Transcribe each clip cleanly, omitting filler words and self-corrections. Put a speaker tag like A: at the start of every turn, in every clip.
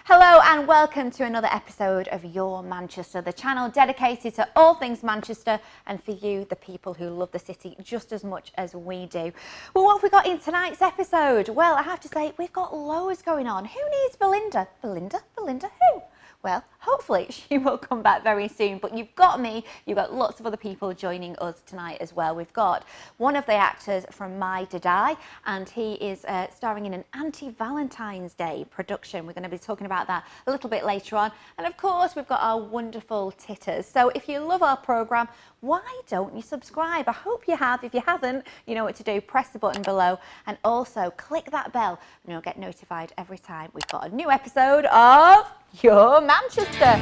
A: Hello and welcome to another episode of Your Manchester, the channel dedicated to all things Manchester and for you, the people who love the city just as much as we do. Well, what have we got in tonight's episode? Well, I have to say, we've got loads going on. Who needs Belinda? Belinda who? Well, hopefully she will come back very soon, but you've got me, you've got lots of other people joining us tonight as well. We've got one of the actors from Mydidae, and he is starring in an anti-Valentine's Day production. We're going to be talking about that a little bit later on. And of course, we've got our wonderful Titters. So if you love our programme, why don't you subscribe? I hope you have. If you haven't, you know what to do. Press the button below and also click that bell and you'll get notified every time we've got a new episode of Your Manchester.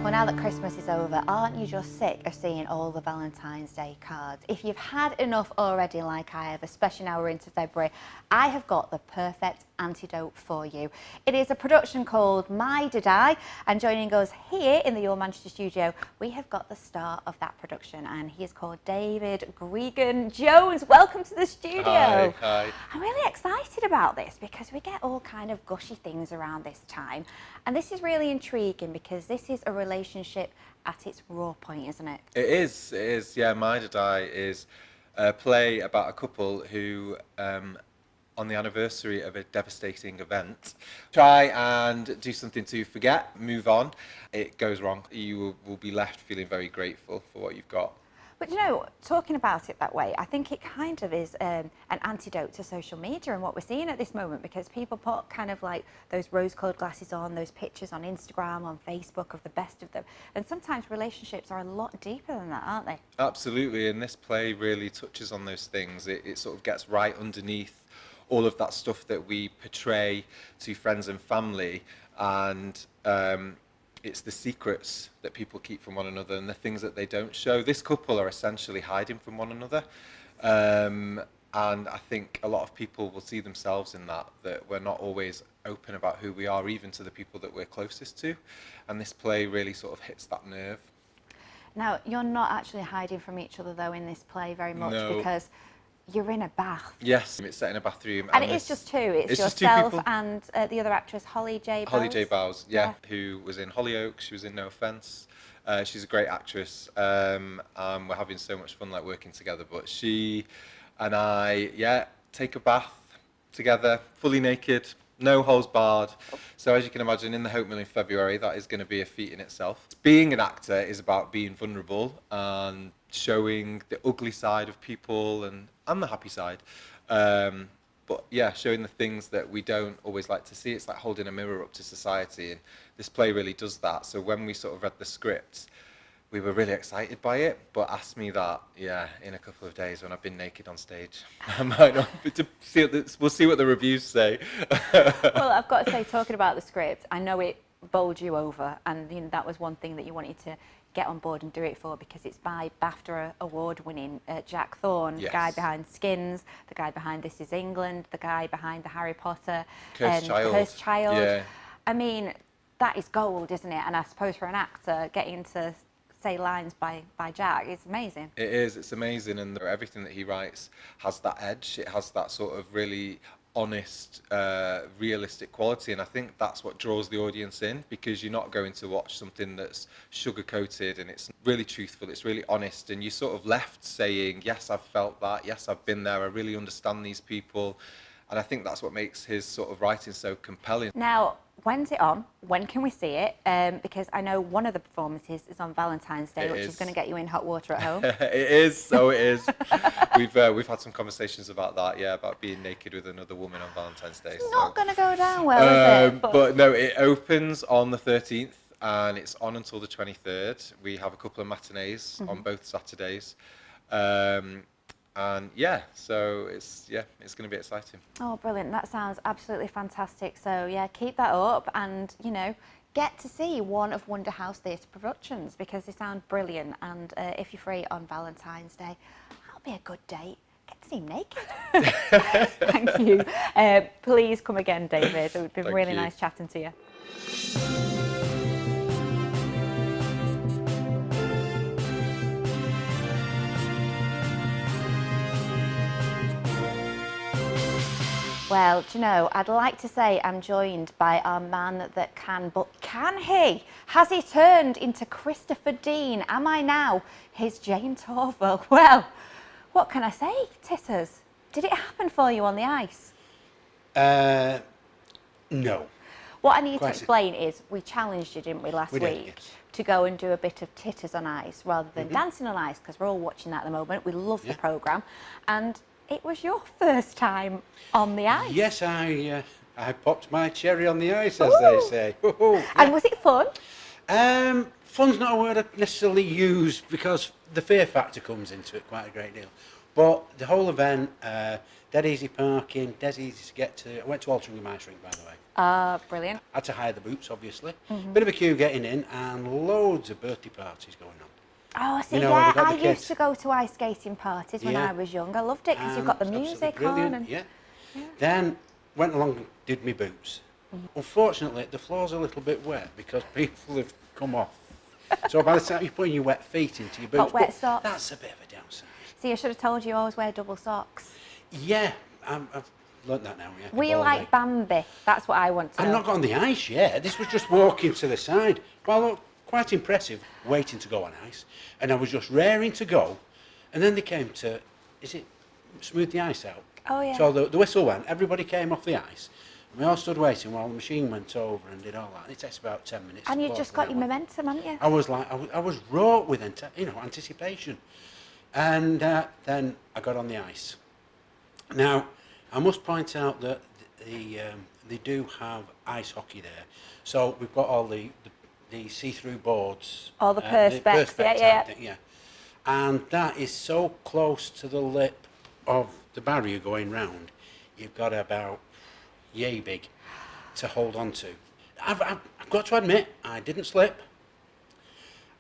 A: Well, now that Christmas is over, aren't you just sick of seeing all the Valentine's Day cards? If you've had enough already, like I have, especially now we're into February, I have got the perfect antidote for you. It is a production called Mydidae, and joining us here in the Your Manchester studio, we have got the star of that production, and he is called David Gregan Jones. Welcome to the studio.
B: Hi.
A: I'm really excited about this because we get all kind of gushy things around this time, and this is really intriguing because this is a relationship at its raw point, isn't it?
B: It is. Yeah, Mydidae is a play about a couple who, on the anniversary of a devastating event, try and do something to forget, move on. It goes wrong. You will be left feeling very grateful for what you've got.
A: But you know, talking about it that way, I think it kind of is an antidote to social media and what we're seeing at this moment, because people put kind of like those rose-coloured glasses on, those pictures on Instagram, on Facebook of the best of them. And sometimes relationships are a lot deeper than that, aren't they?
B: Absolutely, and this play really touches on those things. It sort of gets right underneath all of that stuff that we portray to friends and family, and it's the secrets that people keep from one another and the things that they don't show. This couple are essentially hiding from one another. And I think a lot of people will see themselves in that we're not always open about who we are, even to the people that we're closest to. And this play really sort of hits that nerve.
A: Now, you're not actually hiding from each other, though, in this play very much,
B: No.
A: Because you're in a bath.
B: Yes, it's set in a bathroom.
A: And it is just two. It's
B: just two
A: yourself
B: people.
A: and the other actress, Holly J.
B: Holly J. Bowes, yeah,
A: Yeah.
B: who was in Hollyoaks. She was in No Offence. She's a great actress. We're having so much fun like working together. But she and I, take a bath together, fully naked, no holds barred. So as you can imagine, in the Hope Mill in February, that is going to be a feat in itself. Being an actor is about being vulnerable and showing the ugly side of people and the happy side. But yeah, showing the things that we don't always like to see. It's like holding a mirror up to society, and this play really does that. So when we sort of read the script, we were really excited by it, but ask me that, in a couple of days when I've been naked on stage. I might not, we'll see what the reviews say.
A: Well, I've got to say, talking about the script, I know it bowled you over, and you know, that was one thing that you wanted to get on board and do it for, because it's by BAFTA award-winning Jack Thorne,
B: Yes.
A: the guy behind Skins, the guy behind This Is England, the guy behind the Harry Potter,
B: Cursed Child. Yeah.
A: I mean, that is gold, isn't it? And I suppose for an actor, getting to say lines by Jack is amazing.
B: It is, it's amazing, and everything that he writes has that edge. It has that sort of really honest, realistic quality, and I think that's what draws the audience in, because you're not going to watch something that's sugar-coated, and it's really truthful, it's really honest, and you're sort of left saying, yes, I've felt that, yes, I've been there, I really understand these people. And I think that's what makes his sort of writing so compelling.
A: Now, when's it on? When can we see it? Because I know one of the performances is on Valentine's Day, which is going to get you in hot water at home.
B: It is, so it is. We've had some conversations about that, about being naked with another woman on Valentine's Day.
A: It's not going to go down well, is it?
B: But no, it opens on the 13th and it's on until the 23rd. We have a couple of matinees on both Saturdays. And so it's going to be exciting.
A: Oh, brilliant. That sounds absolutely fantastic. So keep that up, and get to see one of Wonder House Theatre productions, because they sound brilliant. And if you're free on Valentine's Day, that'll be a good date. Get to seem naked. Thank you. Please come again, David. It would be really nice chatting to you. Well, do you know, I'd like to say I'm joined by our man that can, but can he? Has he turned into Christopher Dean? Am I now his Jane Torval? Well, what can I say, Titters? Did it happen for you on the ice?
C: No.
A: What I need to explain is we challenged you, didn't we, last week,
C: yes.
A: to go and do a bit of Titters on ice rather than dancing on ice, because we're all watching that at the moment. We love the programme. And it was your first time on the ice.
C: Yes, I popped my cherry on the ice, as they say. Yeah.
A: And was it fun?
C: Fun's not a word I necessarily use because the fear factor comes into it quite a great deal. But the whole event, dead easy parking, dead easy to get to. I went to Altrincham Ice Rink, by the way.
A: Brilliant.
C: Had to hire the boots, obviously. Bit of a queue getting in and loads of birthday parties going on.
A: Oh, I see.
C: You know,
A: Yeah,
C: got
A: I
C: the
A: used to go to ice skating parties when I was young. I loved it because you've got the music on. And
C: yeah. Then went along and did my boots. Unfortunately, the floor's a little bit wet because people have come off. So by the time you're putting your wet feet into your boots,
A: wet socks.
C: That's a bit of a downside.
A: See, I should have told you always wear double socks.
C: Yeah, I've learnt that now. Yeah.
A: Were you like Bambi? That's what I want to know.
C: I'm not got on the ice yet. This was just walking to the side. Well, look, quite impressive, waiting to go on ice. And I was just raring to go. And then they came to, smooth the ice out?
A: Oh, yeah.
C: So the whistle went, everybody came off the ice. And we all stood waiting while the machine went over and did all that. It takes about 10 minutes.
A: And you just got your momentum, haven't you?
C: I was like, I was wrought with anticipation. And then I got on the ice. Now, I must point out that they do have ice hockey there. So we've got all the see-through boards.
A: All the perspex, yeah.
C: Yeah. And that is so close to the lip of the barrier going round, you've got about yay big to hold on to. I've got to admit, I didn't slip.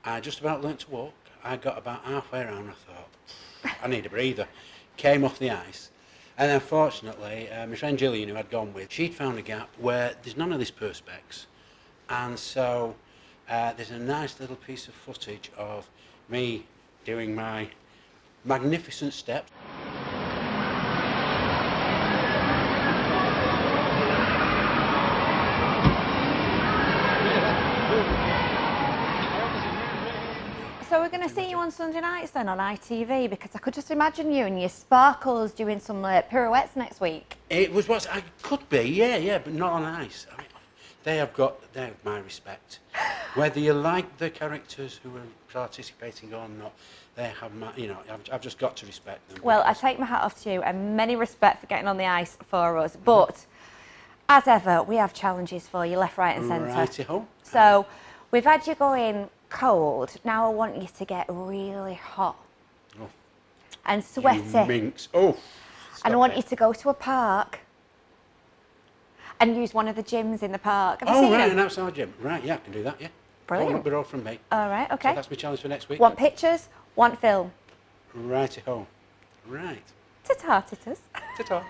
C: I just about learnt to walk. I got about halfway around and I thought, I need a breather. Came off the ice. And unfortunately, my friend Gillian, who I'd gone with, she'd found a gap where there's none of this perspex. And so there's a nice little piece of footage of me doing my magnificent step.
A: So we're going to see you on Sunday nights then on ITV, because I could just imagine you and your sparkles doing some pirouettes next week.
C: It was what I could be, yeah, but not on ice. I mean, they have my respect. Whether you like the characters who are participating or not, they have my, I've just got to respect them.
A: Well, I take my hat off to you and many respect for getting on the ice for us. But as ever, we have challenges for you, left, right, and centre.
C: Righty-ho.
A: So we've had you going cold. Now I want you to get really hot and sweaty.
C: You minx. Oh.
A: And I want you to go to a park and use one of the gyms in the park. Have you seen them?
C: An outside gym. Right, yeah, I can do that, yeah.
A: Brilliant.
C: Up the road from me.
A: All right, okay.
C: So that's my challenge for next week.
A: Want pictures? Want film?
C: Righty-ho. Right.
A: Ta-ta, Titters.
C: Ta-ta.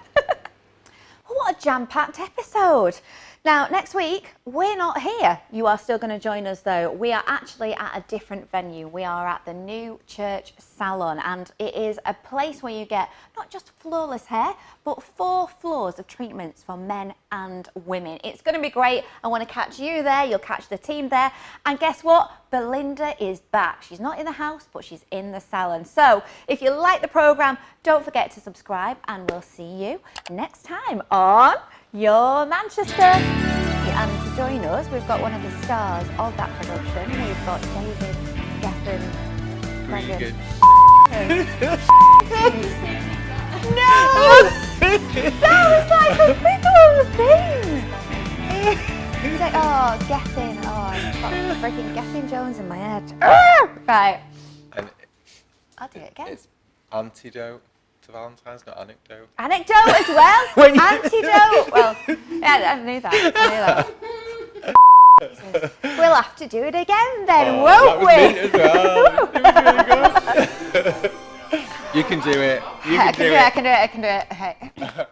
A: What a jam-packed episode. Now, next week, we're not here. You are still going to join us, though. We are actually at a different venue. We are at the New Church Salon, and it is a place where you get not just flawless hair, but 4 floors of treatments for men and women. It's going to be great. I want to catch you there. You'll catch the team there. And guess what? Belinda is back. She's not in the house, but she's in the salon. So if you like the programme, don't forget to subscribe, and we'll see you next time on Your Manchester. And to join us, we've got one of the stars of that production. We've got David Gregan. No! That was like a big old thing! He's like, oh, Gethin. Oh, I've got freaking Gethin Jones in my head. Right.
B: And
A: I'll do it again.
B: it's antidote to Valentine's, not anecdote.
A: Anecdote as well? Antidote? Well, yeah, I knew that. We'll have to do it again then, won't we?
B: That was neat as well. It was really good. You can do it. You
A: I
B: can
A: can
B: do
A: do it. I
B: it.
A: can do it. I can do it. Okay.